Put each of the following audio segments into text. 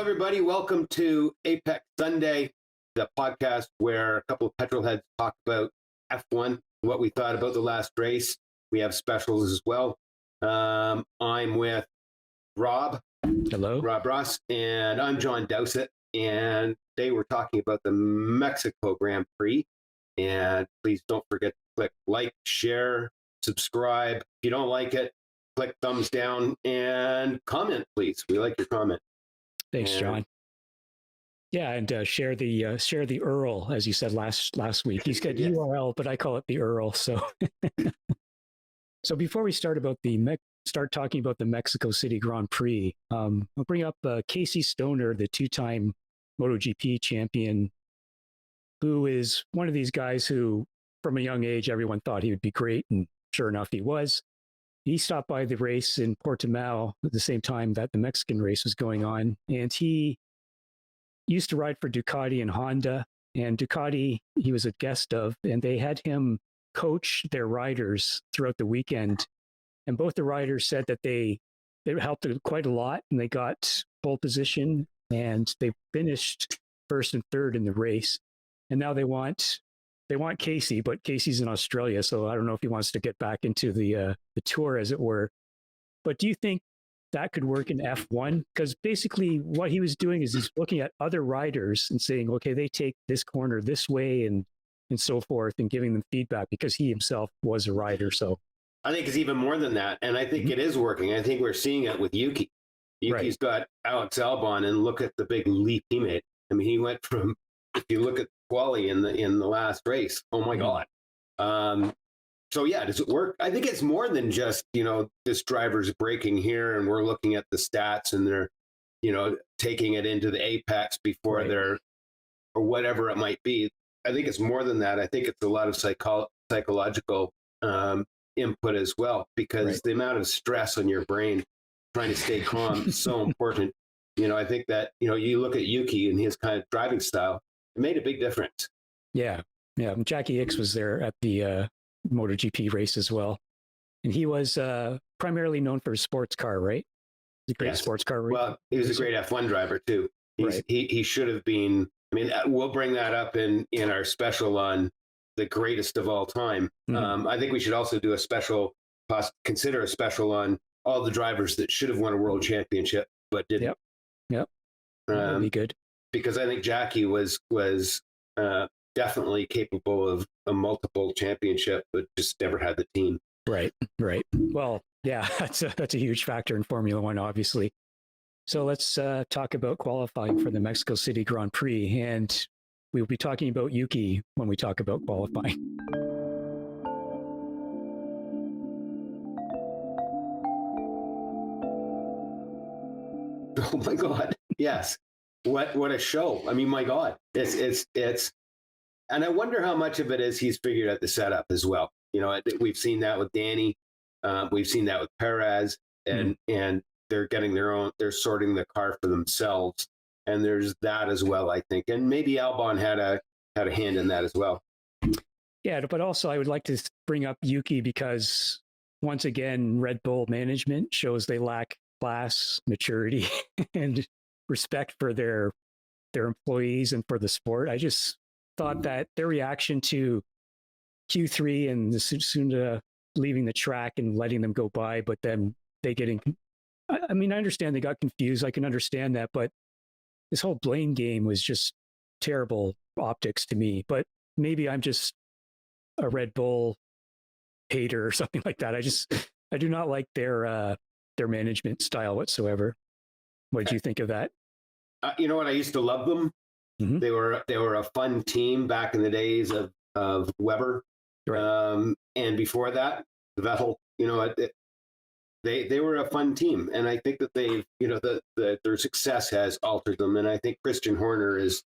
everybody. Welcome to Apex Sunday, the podcast where a couple of petrol heads talk about F1, what we thought about the last race. We have specials as well. I'm with Rob. Hello. Rob Ross. And I'm John Dowsett. And today we're talking about the Mexico Grand Prix. And please don't forget to click like, share, subscribe. If you don't like it, click thumbs down and comment, please. We like your comment. Thanks, John. Yeah, and share the URL, as you said last week. He's got URL, but I call it the URL. So, so before we start talking about the Mexico City Grand Prix, I'll bring up Casey Stoner, the two-time MotoGP champion, who is one of these guys who, from a young age, everyone thought he would be great, and sure enough, he was. He stopped by the race in Portimao at the same time that the Mexican race was going on. And he used to ride for Ducati and Honda. And Ducati, he was a guest of, and they had him coach their riders throughout the weekend. And both the riders said that they helped quite a lot, and they got pole position, and they finished first and third in the race. And now they want Casey, but Casey's in Australia, so I don't know if he wants to get back into the tour, as it were. But do you think that could work in F1? Because basically what he was doing is he's looking at other riders and saying, okay, they take this corner this way and so forth, and giving them feedback because he himself was a rider. So I think it's even more than that. And I think it is working. I think we're seeing it with Yuki. Yuki's got Alex Albon, and look at the big leap he made. I mean, he went from, if you look at quali in the last race, oh my God. So yeah, does it work? I think it's more than just, this driver's braking here and we're looking at the stats and they're, taking it into the apex before they're, or whatever it might be. I think it's more than that. I think it's a lot of psychological input as well, because the amount of stress on your brain trying to stay calm is so important. I think that, you look at Yuki and his kind of driving style, it made a big difference. Yeah. Jackie Ickx was there at the MotoGP race as well. And he was primarily known for his sports car, right? He's a great sports car racer. Well, he was a great F1 driver, too. He should have been. I mean, we'll bring that up in our special on the greatest of all time. I think we should also do consider a special on all the drivers that should have won a world championship, but didn't. Yep. That'd be good. Because I think Jackie was definitely capable of a multiple championship, but just never had the team. Right. Well, yeah, that's a huge factor in Formula One, obviously. So let's talk about qualifying for the Mexico City Grand Prix, and we'll be talking about Yuki when we talk about qualifying. Oh my God! Yes. What a show. I mean, my God, it's, and I wonder how much of it is he's figured out the setup as well. We've seen that with Danny. We've seen that with Perez, and they're getting they're sorting the car for themselves. And there's that as well, I think. And maybe Albon had a hand in that as well. Yeah, but also I would like to bring up Yuki because once again, Red Bull management shows they lack class, maturity, and respect for their employees and for the sport. I just thought that their reaction to Q3 and the Tsunoda leaving the track and letting them go by, but then they getting, I mean, I understand they got confused. I can understand that, but this whole blame game was just terrible optics to me. But maybe I'm just a Red Bull hater or something like that. I do not like their management style whatsoever. What did you think of that? You know what? I used to love them. Mm-hmm. They were a fun team back in the days of Weber, and before that, Vettel. They were a fun team, and I think that they've their success has altered them, and I think Christian Horner is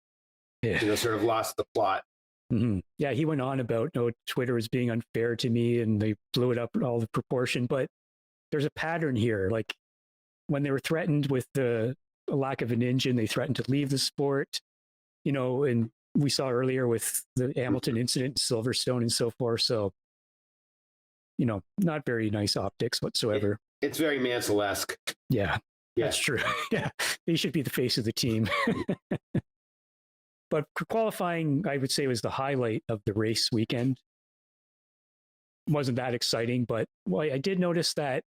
sort of lost the plot. Mm-hmm. Yeah, he went on about Twitter is being unfair to me, and they blew it up in all the proportion. But there's a pattern here. Like when they were threatened with the lack of an engine, they threatened to leave the sport. And we saw earlier with the Hamilton incident, Silverstone, and so forth. So, not very nice optics whatsoever. It's very Mansell-esque. Yeah. That's true. Yeah, he should be the face of the team. But qualifying, I would say, was the highlight of the race weekend. Wasn't that exciting, but I did notice that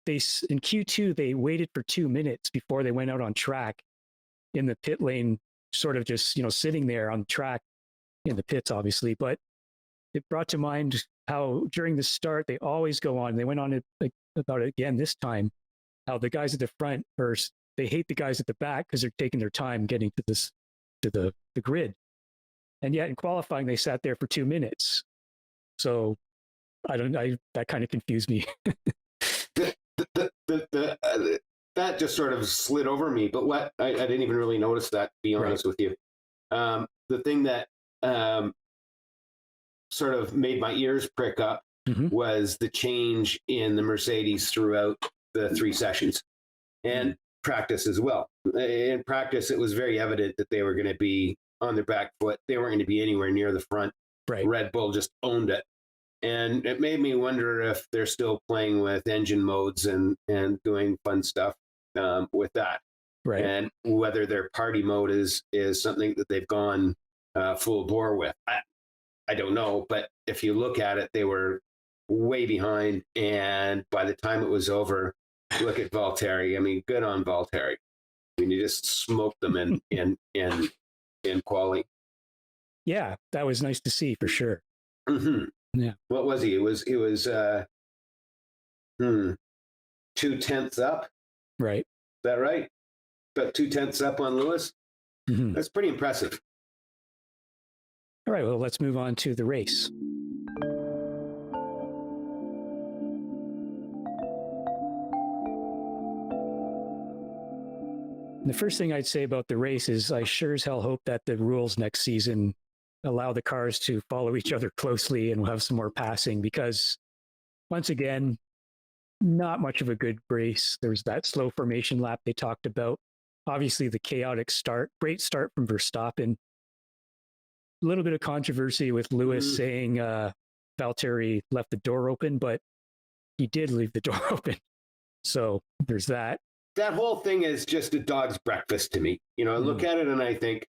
in Q2 they waited for 2 minutes before they went out on track in the pit lane, sort of just sitting there on track in the pits, obviously. But it brought to mind how during the start they always go on. They went on about it again this time. How the guys at the front first, they hate the guys at the back because they're taking their time getting to the grid, and yet in qualifying they sat there for 2 minutes. So that kind of confused me. That just sort of slid over me. But what I didn't even really notice that, to be honest with you. The thing that sort of made my ears prick up was the change in the Mercedes throughout the 3 sessions and practice as well. In practice, it was very evident that they were going to be on their back foot. They weren't going to be anywhere near the front. Right. Red Bull just owned it. And it made me wonder if they're still playing with engine modes and doing fun stuff with that. Right. And whether their party mode is something that they've gone full bore with. I don't know. But if you look at it, they were way behind. And by the time it was over, look at Valtteri. I mean, good on Valtteri. I mean, you just smoked them in quali. Yeah, that was nice to see for sure. Mm-hmm. Yeah. What was he? It was 2/10 up. Right. Is that right? About 2/10 up on Lewis. Mm-hmm. That's pretty impressive. All right. Well, let's move on to the race. The first thing I'd say about the race is I sure as hell hope that the rules next season allow the cars to follow each other closely and we'll have some more passing, because once again, not much of a good race. There was that slow formation lap they talked about. Obviously, the chaotic start, great start from Verstappen. A little bit of controversy with Lewis saying Valtteri left the door open, but he did leave the door open. So there's that. That whole thing is just a dog's breakfast to me. I look at it and I think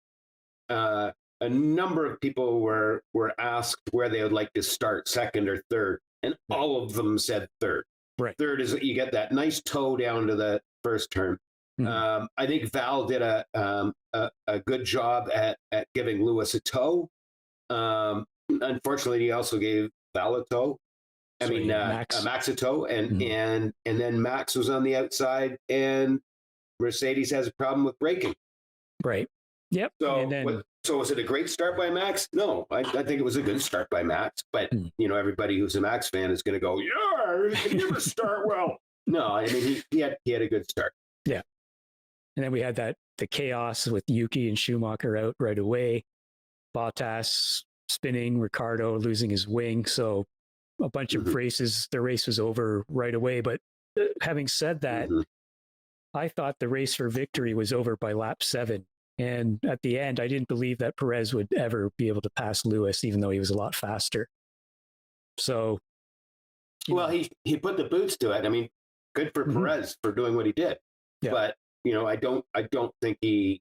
a number of people were asked where they would like to start, second or third, and all of them said third. Right. Third is you get that nice toe down to the first turn. I think Val did a good job at giving Lewis a toe. Unfortunately, he also gave Val a toe. Max a toe, and then Max was on the outside, and Mercedes has a problem with braking. Right. Yep. So was it a great start by Max? No, I think it was a good start by Max. But everybody who's a Max fan is going to go, yeah, he never start well. No, I mean he had a good start. Yeah. And then we had the chaos with Yuki and Schumacher out right away. Bottas spinning, Ricciardo losing his wing. So a bunch of races, the race was over right away. But having said that, I thought the race for victory was over by lap 7. And at the end, I didn't believe that Perez would ever be able to pass Lewis, even though he was a lot faster. So, well, he put the boots to it. I mean, good for Perez for doing what he did. Yeah. But I don't think he,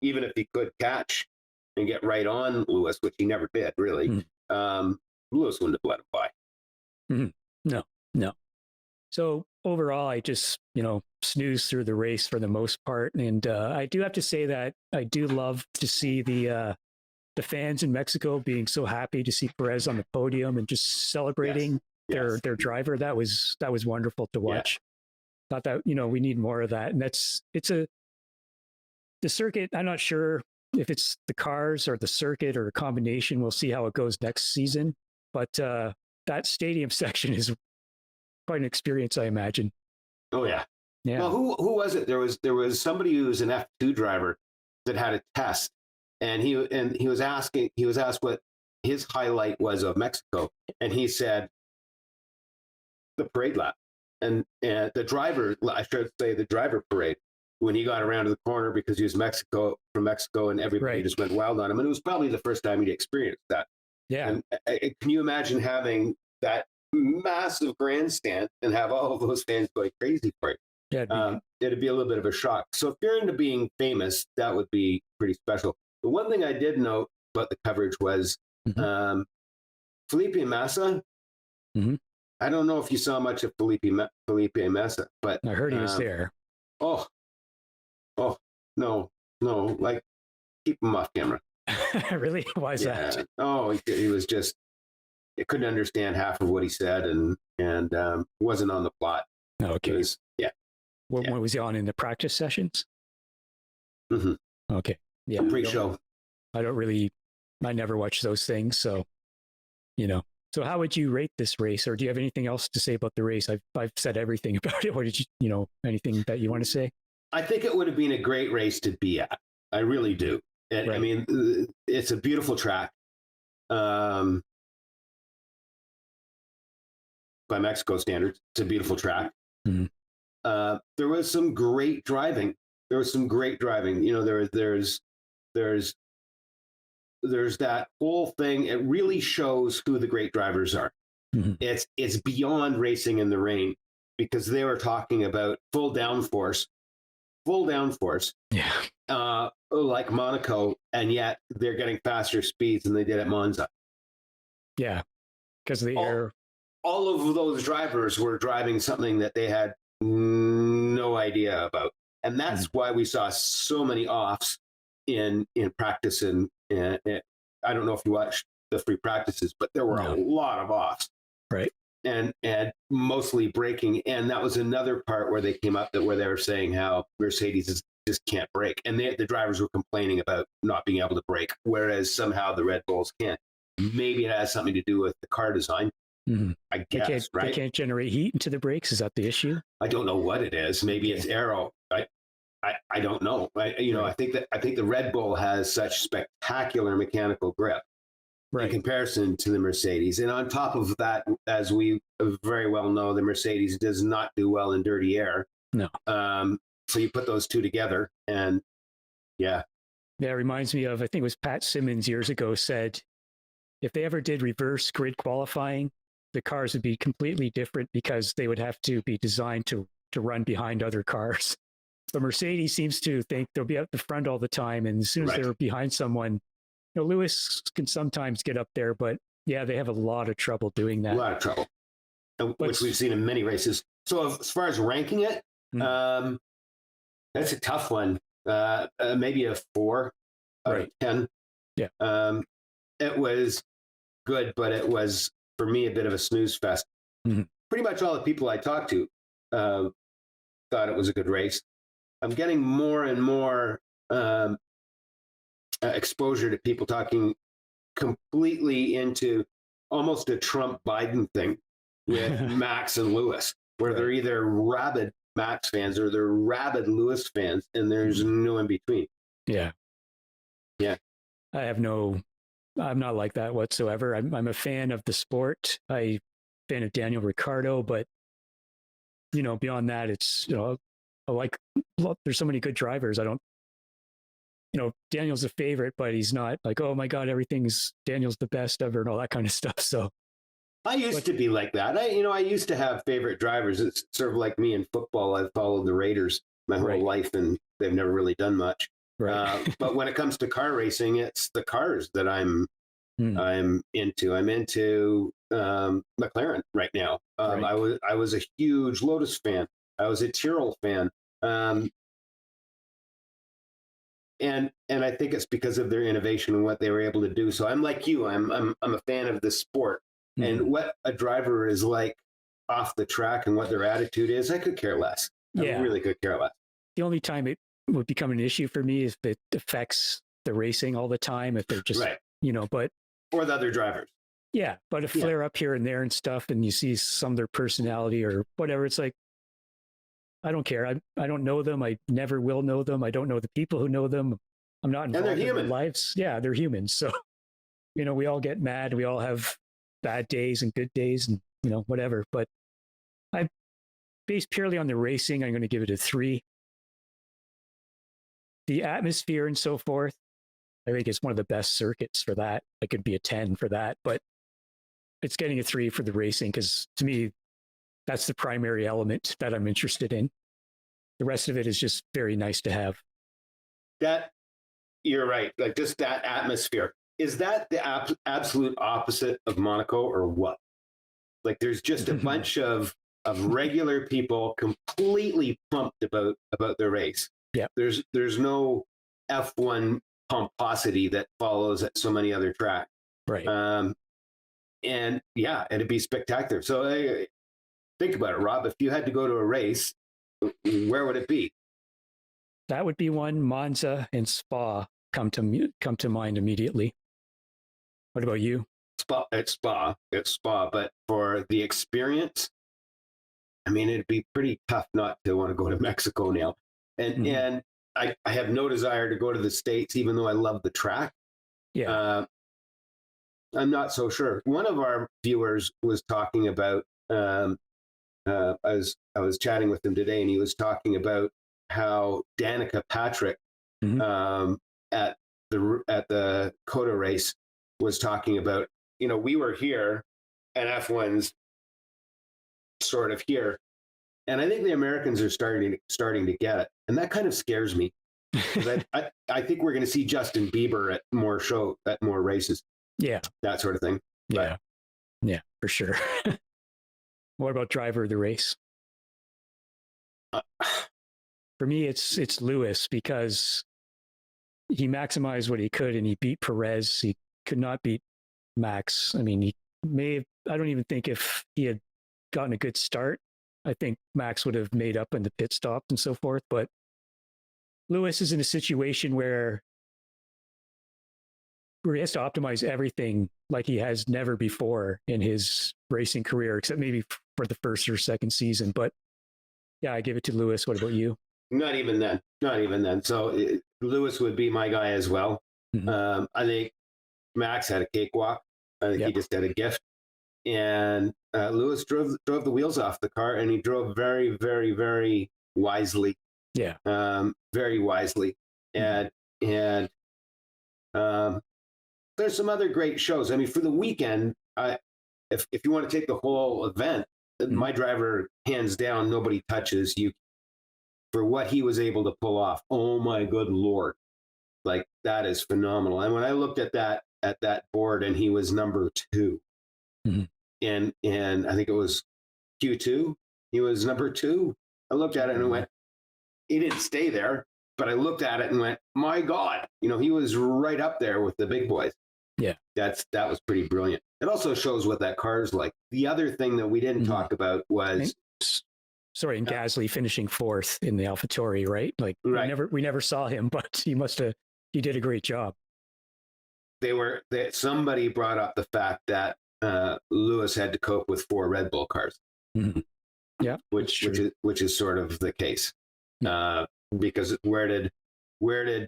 even if he could catch and get right on Lewis, which he never did really, Lewis wouldn't have let him by. No. So overall, I just, snoozed through the race for the most part. And I do have to say that I do love to see the fans in Mexico being so happy to see Perez on the podium and just celebrating their driver. That was wonderful to watch. Yeah. Thought that, we need more of that. And the circuit, I'm not sure if it's the cars or the circuit or a combination. We'll see how it goes next season. But that stadium section is quite an experience, I imagine. Oh yeah. Yeah. Well, who was it? There was somebody who was an F2 driver that had a test, and he was asked what his highlight was of Mexico, and he said the parade lap, and the driver, I should say the driver parade, when he got around to the corner because he was from Mexico, and everybody just went wild on him, and it was probably the first time he'd experienced that. Yeah. And can you imagine having that massive grandstand and have all of those fans going crazy for it? Yeah, it'd be a little bit of a shock. So if you're into being famous, that would be pretty special. The one thing I did note about the coverage was Felipe Massa. I don't know if you saw much of Felipe Massa, but I heard he was there. Oh, no, like keep him off camera. Really? Why is that? Oh, he was just, I couldn't understand half of what he said, and wasn't on the plot. Okay. What was he on in the practice sessions? Okay. Yeah. Pre-show. I never watch those things. So, So how would you rate this race, or do you have anything else to say about the race? I've said everything about it. What did you, anything that you want to say? I think it would have been a great race to be at. I really do. Right. I mean, it's a beautiful track. By Mexico standards, it's a beautiful track. There was some great driving. There's that whole thing. It really shows who the great drivers are. It's beyond racing in the rain, because they were talking about full downforce, like Monaco, and yet they're getting faster speeds than they did at Monza. Yeah, because of the air. All of those drivers were driving something that they had no idea about, and that's why we saw so many offs in practice. And I don't know if you watched the free practices, but there were a lot of offs, right? And mostly braking. And that was another part where they came up where they were saying how Mercedes just can't brake, and the drivers were complaining about not being able to brake, whereas somehow the Red Bulls can. Maybe it has something to do with the car design. I guess, right? They can't generate heat into the brakes. Is that the issue? I don't know what it is. Maybe it's aero. I don't know. I think the Red Bull has such spectacular mechanical grip in comparison to the Mercedes. And on top of that, as we very well know, the Mercedes does not do well in dirty air. No. So you put those two together, and yeah. Yeah, it reminds me of, I think it was Pat Simmons years ago said, if they ever did reverse grid qualifying, the cars would be completely different, because they would have to be designed to run behind other cars. But Mercedes seems to think they'll be out the front all the time, and as soon as they're behind someone, Lewis can sometimes get up there, but yeah, they have a lot of trouble doing that. A lot of trouble, which we've seen in many races. So as far as ranking it, that's a tough one. Maybe a 4 out of 10. Yeah. It was good, but it was, for me, a bit of a snooze fest. Pretty much all the people I talked to thought it was a good race. I'm getting more and more exposure to people talking completely into almost a Trump-Biden thing with Max and Lewis, where they're either rabid Max fans or they're rabid Lewis fans, and there's no in between. Yeah. I'm not like that whatsoever. I'm a fan of the sport. I'm a fan of Daniel Ricciardo, but beyond that, it's there's so many good drivers. I don't, Daniel's a favorite, but he's not like, oh my God, Daniel's the best ever and all that kind of stuff. So I used to be like that. I used to have favorite drivers. It's sort of like me in football. I've followed the Raiders my whole life, and they've never really done much. But when it comes to car racing, it's the cars that I'm into. I'm into McLaren right now. I was a huge Lotus fan. I was a Tyrrell fan. And I think it's because of their innovation and what they were able to do. So I'm like you. I'm a fan of the sport, and what a driver is like off the track and what their attitude is. I could care less. I really could care less. The only time it would become an issue for me is if it affects the racing all the time. If they're just but or the other drivers. Yeah, but a flare up here and there and stuff, and you see some of their personality or whatever. It's like, I don't care. I don't know them. I never will know them. I don't know the people who know them. I'm not involved in their lives. Yeah, they're humans. So, we all get mad. We all have bad days and good days and, whatever. But based purely on the racing, I'm going to give it a 3. The atmosphere and so forth, I think it's one of the best circuits for that. It could be a 10 for that, but it's getting a 3 for the racing, because to me, that's the primary element that I'm interested in. The rest of it is just very nice to have. That you're right. Like just that atmosphere. Is that the absolute opposite of Monaco or what? Like there's just a bunch of regular people completely pumped about the race. Yeah. There's no F1 pomposity that follows at so many other tracks. Right. And yeah, it'd be spectacular. So think about it, Rob. If you had to go to a race, where would it be? That would be one. Monza and Spa come to mind immediately. What about you? It's Spa. But for the experience, I mean, it'd be pretty tough not to want to go to Mexico now. And I have no desire to go to the States, even though I love the track. Yeah. I'm not so sure. One of our viewers was talking about, I was chatting with him today, and he was talking about how Danica Patrick at the COTA race was talking about, we were here and F1's sort of here. And I think the Americans are starting to get it. And that kind of scares me. I think we're going to see Justin Bieber at more races. Yeah. That sort of thing. Yeah. Yeah, for sure. What about driver of the race? For me, it's Lewis, because he maximized what he could and he beat Perez. He could not beat Max. I mean, I don't even think if he had gotten a good start, I think Max would have made up in the pit stop and so forth. But Lewis is in a situation where he has to optimize everything like he has never before in his racing career, except maybe for the first or second season. But yeah, I give it to Lewis. What about you? Not even then. So Lewis would be my guy as well. I think Max had a cakewalk. I think he just had a gift. And Lewis drove the wheels off the car, and he drove very, very, very wisely. Yeah. Very wisely. And there's some other great shows. I mean, for the weekend, if you want to take the whole event, my driver, hands down, nobody touches you for what he was able to pull off. Oh my good Lord. Like, that is phenomenal. And when I looked at that board, and he was number 2, and I think it was Q2, he was number 2. I looked at it and went, he didn't stay there, but I looked at it and went, my God, he was right up there with the big boys. Yeah. That was pretty brilliant. It also shows what that car is like. The other thing that we didn't talk about was, and Gasly finishing 4th in the AlphaTauri, right? Like, we never saw him, but he did a great job. Somebody brought up the fact that Lewis had to cope with 4 Red Bull cars. Yeah, which is sort of the case. Because where did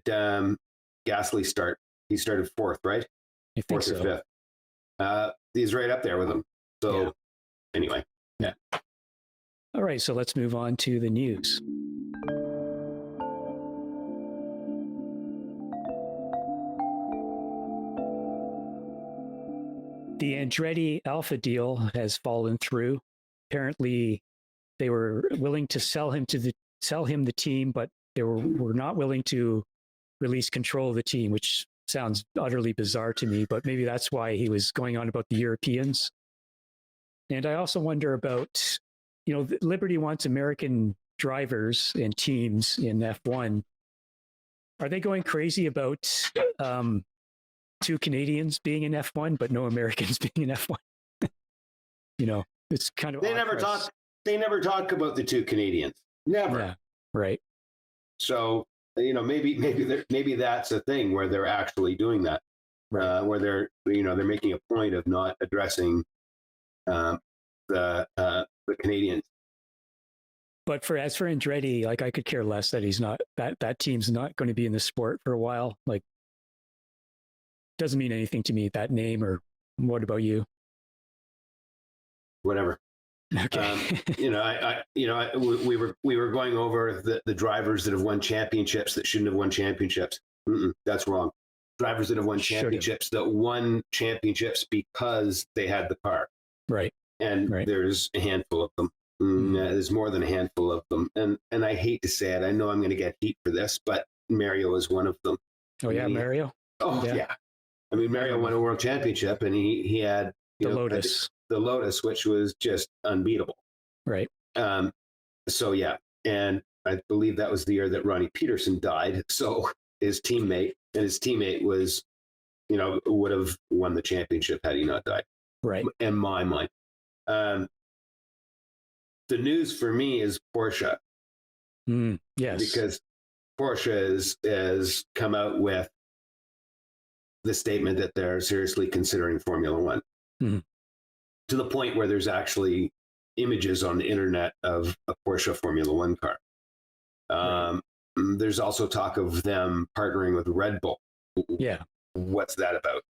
Gasly start? He started 4th, right? I think 4th so. or 5th. He's right up there with him. So anyway, yeah. All right, so let's move on to the news. The Andretti Alpha deal has fallen through. Apparently, they were willing to sell him the team, but they were not willing to release control of the team, which sounds utterly bizarre to me, but maybe that's why he was going on about the Europeans. And I also wonder about, Liberty wants American drivers and teams in F1. Are they going crazy about 2 Canadians being in F1, but no Americans being in F1? It's kind of They never talk about the 2 Canadians. Never. Yeah, right. So, maybe that's a thing where they're actually doing that, where they're making a point of not addressing the Canadians. But as for Andretti, like, I could care less that he's not that team's not going to be in the sport for a while. Like, doesn't mean anything to me, that name. Or what about you? Whatever. Okay. we were going over the drivers that have won championships that shouldn't have won championships. That's wrong. Drivers that have won championships that won championships because they had the car. Right. And right. There's a handful of them. There's more than a handful of them. And I hate to say it. I know I'm going to get heat for this, but Mario is one of them. Oh, yeah, Mario? Oh, yeah. I mean, Mario won a world championship, and he had the Lotus. The Lotus, which was just unbeatable. Right. So, yeah. And I believe that was the year that Ronnie Peterson died. So his teammate was, would have won the championship had he not died. Right. In my mind. The news for me is Porsche. Yes. Because Porsche has come out with the statement that they're seriously considering Formula One. To the point where there's actually images on the internet of a Porsche Formula One car. Right. There's also talk of them partnering with Red Bull. Yeah. What's that about?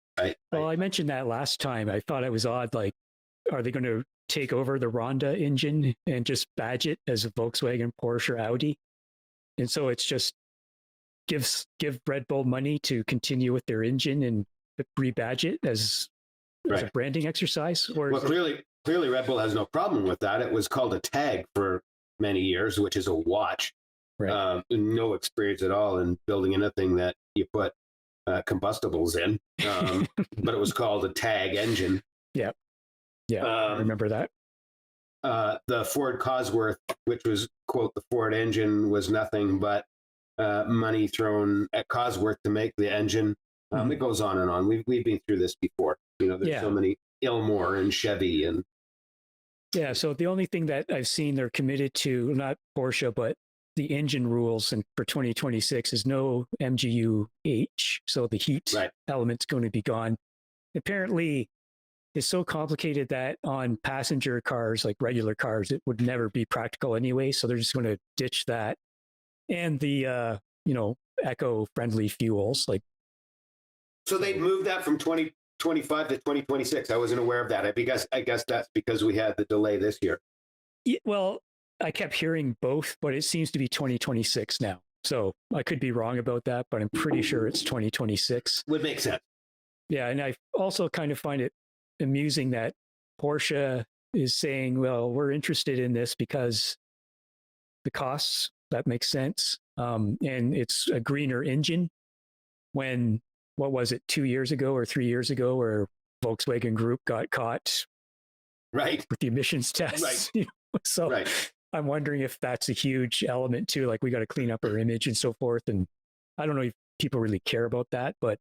I mentioned that last time. I thought it was odd. Like, are they going to take over the Ronda engine and just badge it as a Volkswagen, Porsche, Audi? And so it's just give Red Bull money to continue with their engine and rebadge it as a branding exercise? Or clearly Red Bull has no problem with that. It was called a tag for many years, which is a watch. Right. No experience at all in building anything that you put combustibles in, but it was called a tag engine. Yeah, I remember that. The Ford Cosworth, which was, quote, the Ford engine, was nothing but money thrown at Cosworth to make the engine. It goes on and on. We've been through this before. There's so many Ilmor and Chevy and. Yeah, so the only thing that I've seen they're committed to, not Porsche, but the engine rules and for 2026 is no MGU-H. So the heat element's going to be gone. Apparently, it's so complicated that on passenger cars, like regular cars, it would never be practical anyway. So they're just going to ditch that. And the, eco-friendly fuels. So they'd move that from 2025 to 2026. I wasn't aware of that. I guess that's because we had the delay this year. Yeah, well, I kept hearing both, but it seems to be 2026 now. So I could be wrong about that, but I'm pretty sure it's 2026. Would make sense. Yeah, and I also kind of find it amusing that Porsche is saying, well, we're interested in this because the costs, that makes sense. And it's a greener engine when, what was it, 2 years ago or 3 years ago, where Volkswagen Group got caught with the emissions tests. Right. So I'm wondering if that's a huge element too. Like, we got to clean up our image and so forth. And I don't know if people really care about that, but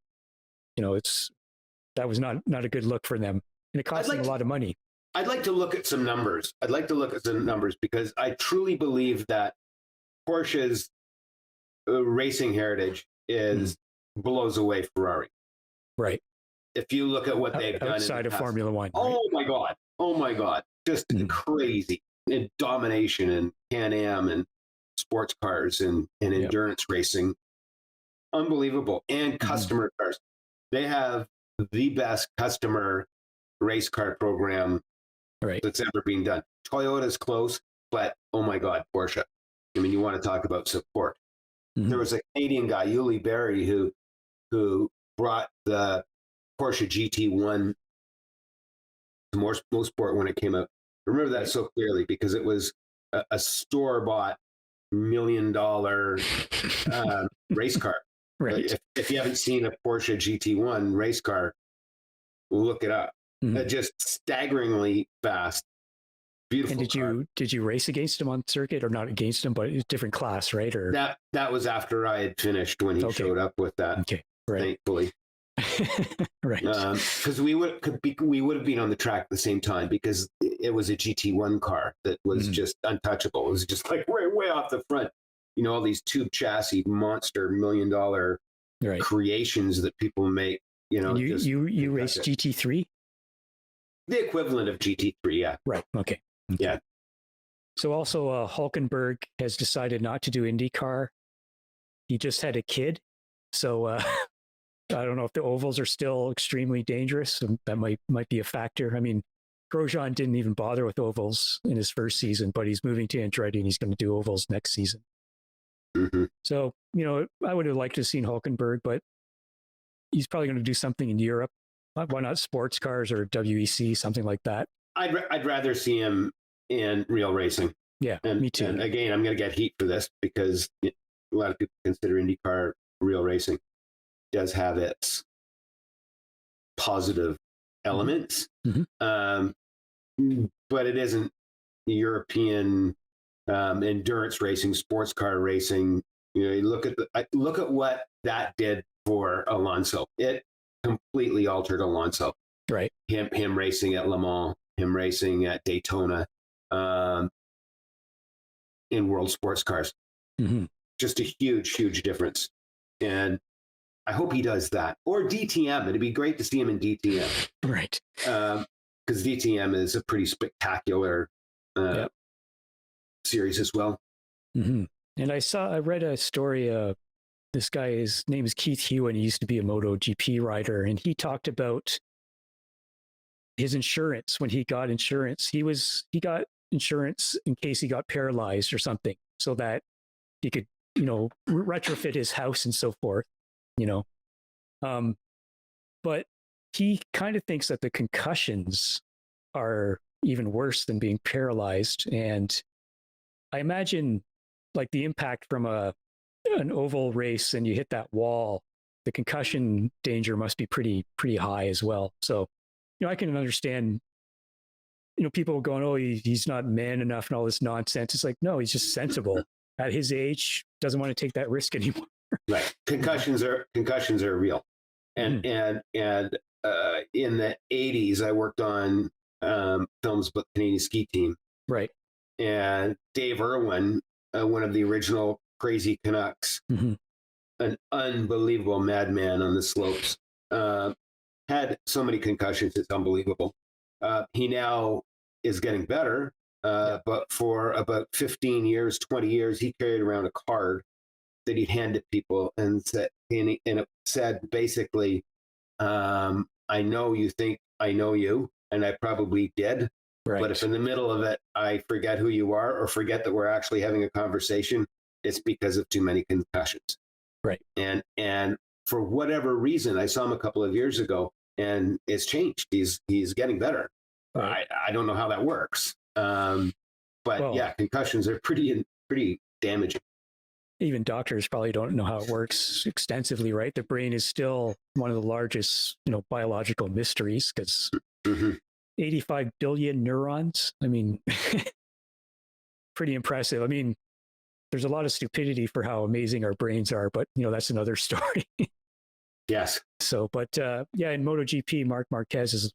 that was not a good look for them. And it cost them a lot of money. I'd like to look at some numbers. Because I truly believe that Porsche's racing heritage blows away Ferrari. Right. If you look at what they've done outside of Formula One. Oh my God. Just crazy. And domination in Can-Am and sports cars and endurance racing. Unbelievable. And customer cars. They have the best customer race car program that's ever been done. Toyota's close, but oh my God, Porsche. I mean, you want to talk about support. There was a Canadian guy, Hilary Berry, who brought the Porsche GT1 to Motorsport when it came out. I remember that so clearly because it was a store-bought $1 million race car. Right. If you haven't seen a Porsche GT1 race car, look it up. Just staggeringly fast. Beautiful. And did you race against him on circuit, or not against him, but a different class, right? Or that was after I had finished when he showed up with that. Okay. Right. Thankfully. Right. Because we would have been on the track at the same time because it was a GT1 car that was just untouchable. It was just like way off the front. All these tube chassis monster $1 million creations that people make. And you raced GT3? The equivalent of GT3, yeah. Right. Okay. Yeah. So also, Hulkenberg has decided not to do IndyCar. He just had a kid, so I don't know if the ovals are still extremely dangerous. And that might be a factor. I mean, Grosjean didn't even bother with ovals in his first season, but he's moving to Andretti and he's going to do ovals next season. So I would have liked to have seen Hulkenberg, but he's probably going to do something in Europe. Why not sports cars or WEC, something like that? I'd rather see him in real racing. Yeah, and me too. And again, I'm going to get heat for this because a lot of people consider IndyCar real racing. It does have its positive elements, but it isn't European endurance racing, sports car racing. You look at what that did for Alonso. It completely altered Alonso. Right. Him racing at Le Mans, him racing at Daytona, in world sports cars. Just a huge difference. And I hope he does that. Or DTM. It'd be great to see him in DTM. Right. Because DTM is a pretty spectacular series as well. And I read a story. This guy, his name is Keith Hewen. He used to be a MotoGP rider, and he talked about his insurance. When he got insurance, he got insurance in case he got paralyzed or something, so that he could, retrofit his house and so forth. But he kind of thinks that the concussions are even worse than being paralyzed, and I imagine like the impact from an oval race and you hit that wall, the concussion danger must be pretty high as well. So, I can understand, people going, oh, he's not man enough and all this nonsense. It's like, no, he's just sensible. At his age, doesn't want to take that risk anymore. Right. Concussions are real. And in the 80s, I worked on films about the Canadian ski team. Right. And Dave Irwin, one of the original Crazy Canucks, an unbelievable madman on the slopes, had so many concussions, it's unbelievable. He now is getting better, but for about 15 years, 20 years, he carried around a card that he'd hand to people and it said basically, I know you think I know you, and I probably did. Right. But if in the middle of it, I forget who you are or forget that we're actually having a conversation, it's because of too many concussions. Right. And for whatever reason, I saw him a couple of years ago and it's changed. He's getting better. Right. I don't know how that works. But yeah, concussions are pretty damaging. Even doctors probably don't know how it works extensively, right? The brain is still one of the largest, biological mysteries because 85 billion neurons. I mean, pretty impressive. I mean, there's a lot of stupidity for how amazing our brains are, but that's another story. Yes. So, but in MotoGP, Marc Marquez has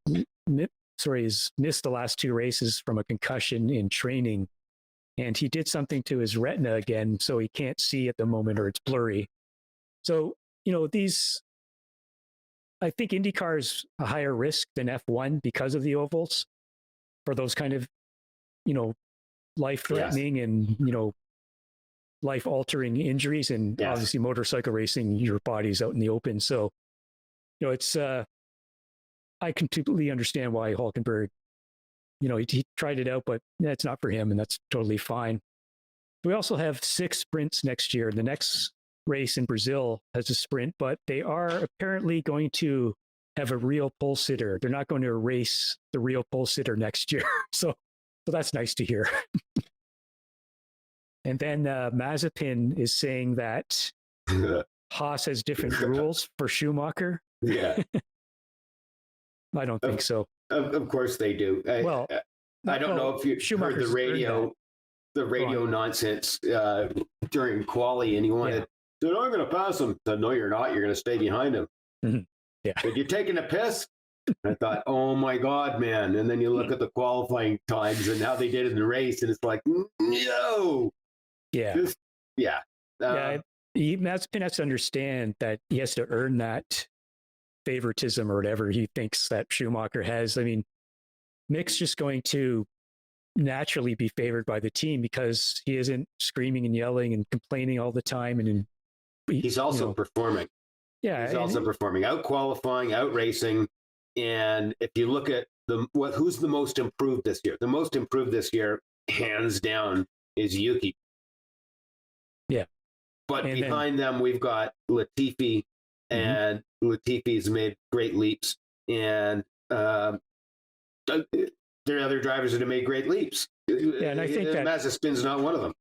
missed the last two races from a concussion in training, and he did something to his retina again, so he can't see at the moment, or it's blurry. So, I think IndyCar is a higher risk than F1 because of the ovals for those kind of, life-threatening and, life-altering injuries. And obviously motorcycle racing, your body's out in the open. So, it's, I completely understand why Hülkenberg, he tried it out, but it's not for him, and that's totally fine. We also have 6 sprints next year. The next race in Brazil has a sprint, but they are apparently going to have a real pole sitter. They're not going to erase the real pole sitter next year. So that's nice to hear. And then Mazepin is saying that Haas has different rules for Schumacher. Yeah. I don't think so. Of course they do. I don't know if you heard the radio nonsense during quali, and you wanted, they're not going to pass him. So, no, you're not. You're going to stay behind him. Yeah. But you're taking a piss? I thought, oh my God, man. And then you look at the qualifying times and how they did in the race, and it's like, no. Yeah. Mazepin has to understand that he has to earn that favoritism or whatever he thinks that Schumacher has. I mean, Mick's just going to naturally be favored by the team because he isn't screaming and yelling and complaining all the time. And he's also performing. Yeah. He's also performing, out qualifying, out racing. And if you look at who's the most improved this year? The most improved this year, hands down, is Yuki. Yeah. But behind them, we've got Latifi, and Latifi's made great leaps. And there are other drivers that have made great leaps. Yeah, and I think that Mazepin's not one of them.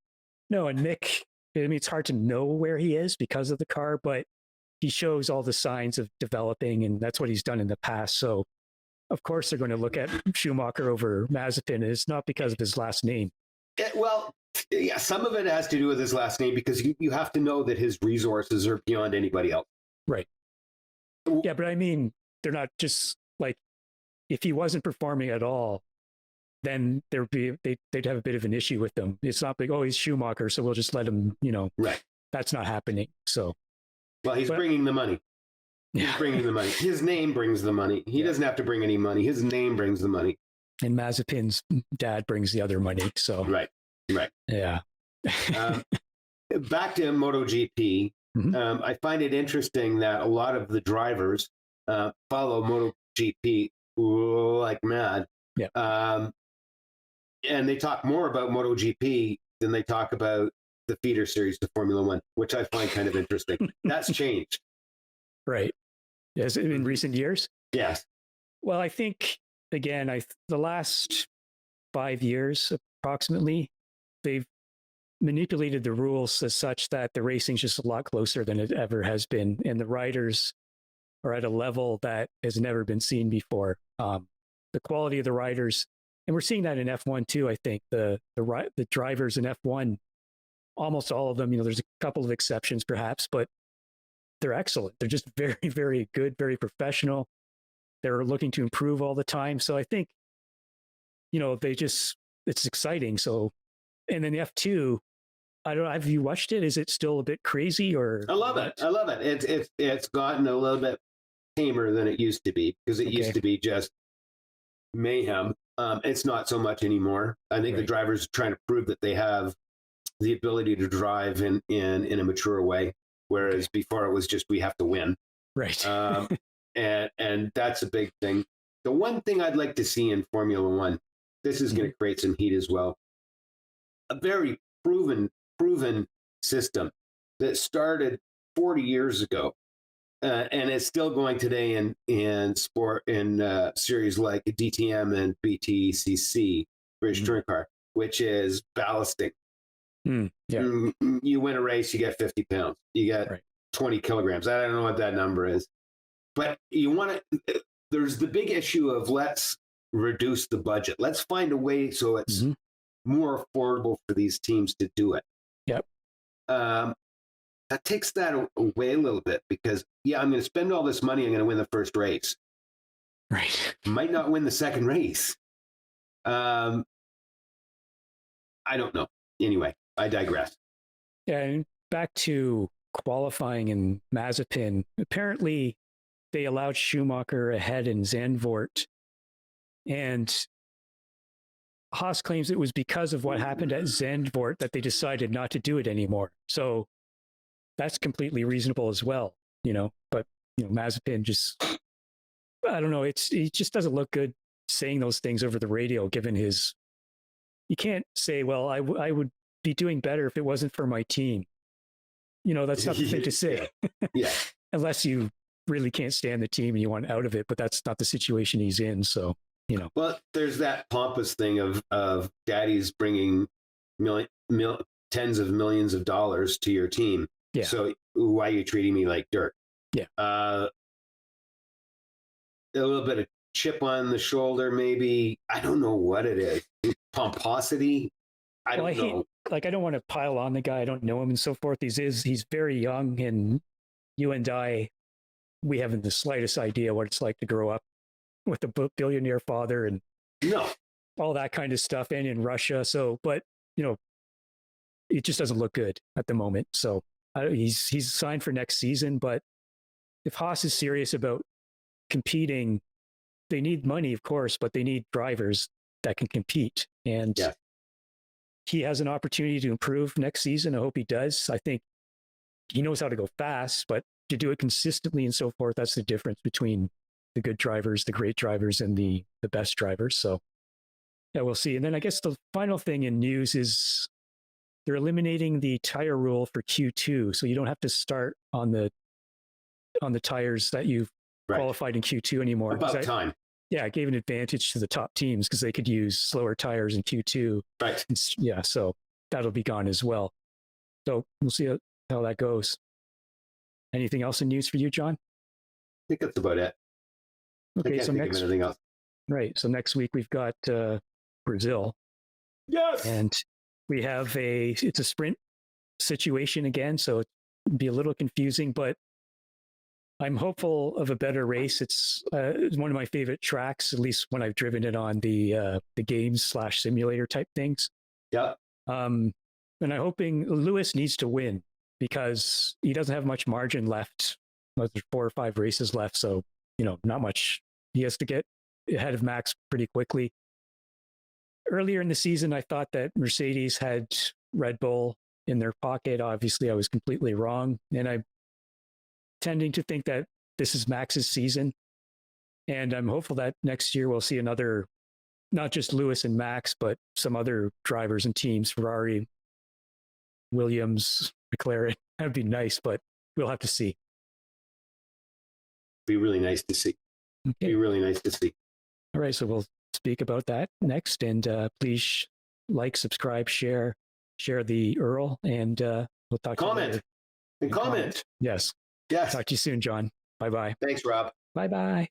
No, and Mick, I mean, it's hard to know where he is because of the car, but he shows all the signs of developing, and that's what he's done in the past. So, of course, they're going to look at Schumacher over Mazepin, and it's not because of his last name. Well, yeah, some of it has to do with his last name because you have to know that his resources are beyond anybody else. Right. Yeah, but I mean, they're not just like, if he wasn't performing at all, then they'd have a bit of an issue with them. It's not like, oh, he's Schumacher, so we'll just let him, Right. That's not happening. So, well, he's bringing the money. He's bringing the money. His name brings the money. He doesn't have to bring any money. His name brings the money. And Mazepin's dad brings the other money. So, right. Yeah. Back to MotoGP. Mm-hmm. I find it interesting that a lot of the drivers follow MotoGP like mad. Yeah. And they talk more about MotoGP than they talk about the feeder series to Formula One, which I find kind of interesting. That's changed. Right. Yes, in recent years? Yes. Well, I think, again, the last 5 years approximately, they've manipulated the rules as such that the racing's just a lot closer than it ever has been. And the riders are at a level that has never been seen before. The quality of the riders, and we're seeing that in F1 too, I think. The drivers in F1, almost all of them, there's a couple of exceptions perhaps, but they're excellent. They're just very, very good, very professional. They're looking to improve all the time. So I think, it's exciting. So, and then F2, I don't know, have you watched it? Is it still a bit crazy or? I love it. It's gotten a little bit tamer than it used to be because it used to be just mayhem. It's not so much anymore. I think the drivers are trying to prove that they have the ability to drive in a mature way, whereas before it was just we have to win. Right. And that's a big thing. The one thing I'd like to see in Formula One, this is going to create some heat as well. A very proven system that started 40 years ago. And it's still going today in sport in series like DTM and BTCC, British Touring Car, which is ballasting. You win a race, you get 50 pounds. You get 20 kilograms. I don't know what that number is. But there's the big issue of let's reduce the budget. Let's find a way so it's more affordable for these teams to do it. Yep. That takes that away a little bit because, I'm going to spend all this money. I'm going to win the first race. Right. Might not win the second race. I don't know. Anyway, I digress. Yeah, and back to qualifying in Mazepin. Apparently, they allowed Schumacher ahead in Zandvoort. And Haas claims it was because of what happened at Zandvoort that they decided not to do it anymore. So that's completely reasonable as well, But, Mazepin just, I don't know, he just doesn't look good saying those things over the radio, given you can't say, well, I would be doing better if it wasn't for my team. That's not the thing to say. Yeah. Unless you really can't stand the team and you want out of it, but that's not the situation he's in. So, Well, there's that pompous thing of daddies bringing tens of millions of dollars to your team. Yeah. So why are you treating me like dirt? Yeah. A little bit of chip on the shoulder, maybe. I don't know what it is. Pomposity. I don't know. I don't want to pile on the guy. I don't know him and so forth. He's very young, and you and I, we haven't the slightest idea what it's like to grow up with a billionaire father and all that kind of stuff, and in Russia. So, but it just doesn't look good at the moment. So he's signed for next season. But if Haas is serious about competing, they need money, of course, but they need drivers that can compete. And he has an opportunity to improve next season. I hope he does. I think he knows how to go fast, but to do it consistently and so forth, that's the difference between the good drivers, the great drivers, and the best drivers. So yeah, we'll see. And then I guess the final thing in news is they're eliminating the tire rule for Q2. So you don't have to start on the tires that you've qualified in Q2 anymore. About time. yeah, it gave an advantage to the top teams because they could use slower tires in Q2. Right. Yeah, so that'll be gone as well. So we'll see how that goes. Anything else in news for you, John? I think that's about it. Okay, I can't think of anything else. Right. So next week we've got Brazil. Yes. And we have it's a sprint situation again, so it'd be a little confusing, but I'm hopeful of a better race. It's one of my favorite tracks, at least when I've driven it on the games/simulator type things. Yeah. And I'm hoping Lewis needs to win because he doesn't have much margin left. There's 4 or 5 races left, so not much. He has to get ahead of Max pretty quickly. Earlier in the season, I thought that Mercedes had Red Bull in their pocket. Obviously, I was completely wrong, and I'm tending to think that this is Max's season. And I'm hopeful that next year we'll see another, not just Lewis and Max, but some other drivers and teams, Ferrari, Williams, McLaren. That'd be nice, but we'll have to see. Be really nice to see. Okay. Be really nice to see. All right, so we'll speak about that next. And please like, subscribe, share the URL, and we'll talk to you later. Comment. Yes. Yes. Talk to you soon, John. Bye-bye. Thanks, Rob. Bye-bye.